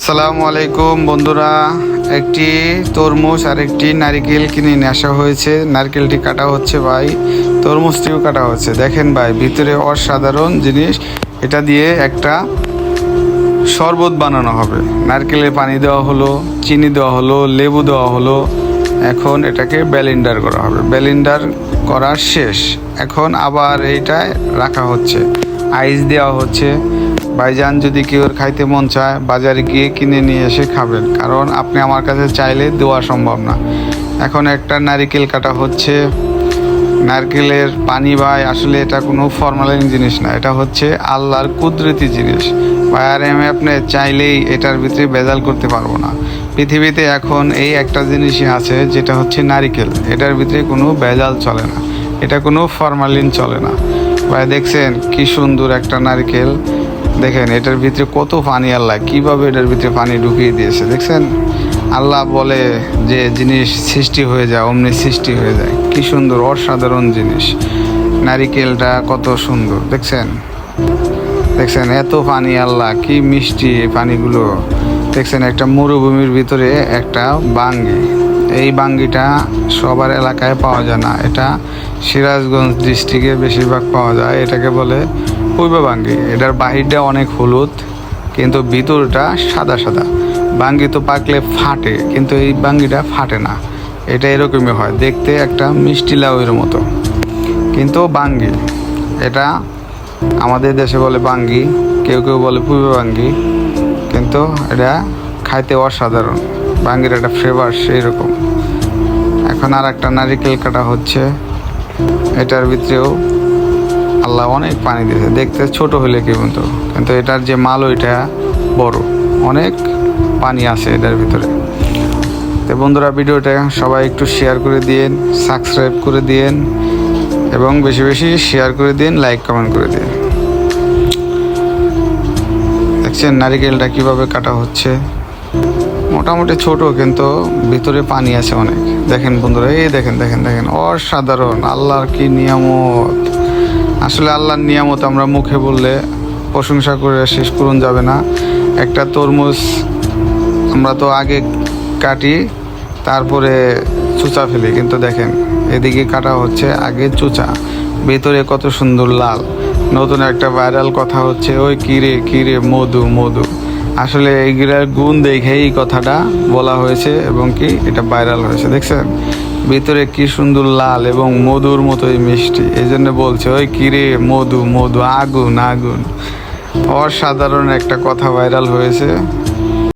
আসসালামু আলাইকুম বন্ধুরা, একটি তরমুজ আর একটি নারিকেল কিনে নিয়ে আসা হয়েছে। নারকেলটি কাটা হচ্ছে ভাই, তরমুজটিও কাটা হচ্ছে। দেখেন ভাই, ভিতরে অসাধারণ জিনিস। এটা দিয়ে একটা শরবত বানানো হবে। নারকেলের পানি দেওয়া হলো, চিনি দেওয়া হলো, লেবু দেওয়া হলো। এখন এটাকে ব্লেন্ডার করা হবে। ব্লেন্ডার করা শেষ, এখন আবার এইটায় রাখা হচ্ছে, আইস দেওয়া হচ্ছে। ভাইজান, যদি কেউ খাইতে মন চায় বাজারে গিয়ে কিনে নিয়ে এসে খাবেন, কারণ আপনি আমার কাছে চাইলে দেওয়া সম্ভব না। এখন একটা নারিকেল কাটা হচ্ছে। নারকেলের পানি ভাই, আসলে এটা কোনো ফরমালিন জিনিস না, এটা হচ্ছে আল্লাহর কুদরতি জিনিস ভাই। আর আমি আপনি চাইলেই এটার ভিতরে ভেজাল করতে পারবো না। পৃথিবীতে এখন এই একটা জিনিসই আছে, যেটা হচ্ছে নারিকেল। এটার ভিতরে কোনো ভেজাল চলে না, এটা কোনো ফরমালিন চলে না ভাই। দেখছেন কি সুন্দর একটা নারকেল। দেখেন এটার ভিতরে কত পানি, আল্লাহ কীভাবে এটার ভিতরে পানি ঢুকিয়ে দিয়েছে। দেখছেন, আল্লাহ বলে যে জিনিস সৃষ্টি হয়ে যায় অমনি সৃষ্টি হয়ে যায়। কি সুন্দর অসাধারণ জিনিস। নারিকেলটা কত সুন্দর, দেখছেন দেখছেন এত পানি, আল্লাহ কি মিষ্টি এই পানিগুলো। দেখছেন একটা মরুভূমির ভিতরে একটা বাঙ্গি। এই বাঙ্গিটা সবার এলাকায় পাওয়া যায় না, এটা সিরাজগঞ্জ ডিস্ট্রিক্টে বেশিরভাগ পাওয়া যায়। এটাকে বলে পূর্ব বাঙ্গি। এটার বাহিরটা অনেক হলুদ, কিন্তু ভিতরটা সাদা সাদা। বাঙ্গি তো পাকলে ফাটে, কিন্তু এই বাঙ্গিটা ফাটে না। এটা এরকমই হয়, দেখতে একটা মিষ্টি লাউয়ের মতো, কিন্তু বাঙ্গি। এটা আমাদের দেশে বলে বাঙ্গি, কেউ কেউ বলে পূর্ব বাঙ্গি, কিন্তু এটা খাইতে অসাধারণ। বাঙ্গির একটা ফ্লেভার সেই রকম। এখন আর একটা নারিকেল কাটা হচ্ছে। এটার ভিতরেও আল্লাহ অনেক পানি দিয়েছে। দেখতে ছোট হলে কি বলতো, কিন্তু এটার যে মাল ওইটা বড়, অনেক পানি আছে এটার ভিতরে। তো বন্ধুরা, ভিডিওটা সবাই একটু শেয়ার করে দিন, সাবস্ক্রাইব করে দিন, এবং বেশি বেশি শেয়ার করে দিন, লাইক কমেন্ট করে দিন। দেখছেন নারিকেলটা কিভাবে কাটা হচ্ছে। মোটামুটি ছোট, কিন্তু ভিতরে পানি আছে অনেক। দেখেন বন্ধুরা, এই দেখেন দেখেন দেখেন, অসাধারণ। আল্লাহর কি নিয়ামত। আসলে আল্লাহর নিয়ামত আমরা মুখে বললে প্রশংসা করে শেষ করুন যাবে না। একটা তরমুজ আমরা তো আগে কাটি, তারপরে চুচা ফেলি, কিন্তু দেখেন এদিকে কাটা হচ্ছে আগে চুচা, ভেতরে কত সুন্দর লাল। নতুন একটা ভাইরাল কথা হচ্ছে, ওই কিরে কিরে মধু মধু। আসলে এইগুলার গুণ দেখে এই কথাটা বলা হয়েছে, এবং কি এটা ভাইরাল হয়েছে। দেখছেন ভিতরে কি সুন্দর লাল এবং মধুর মতোই মিষ্টি, এই জন্য বলছে ওই কিরে মধু মধু, আগুন আগুন। অসাধারণ একটা কথা ভাইরাল হয়েছে।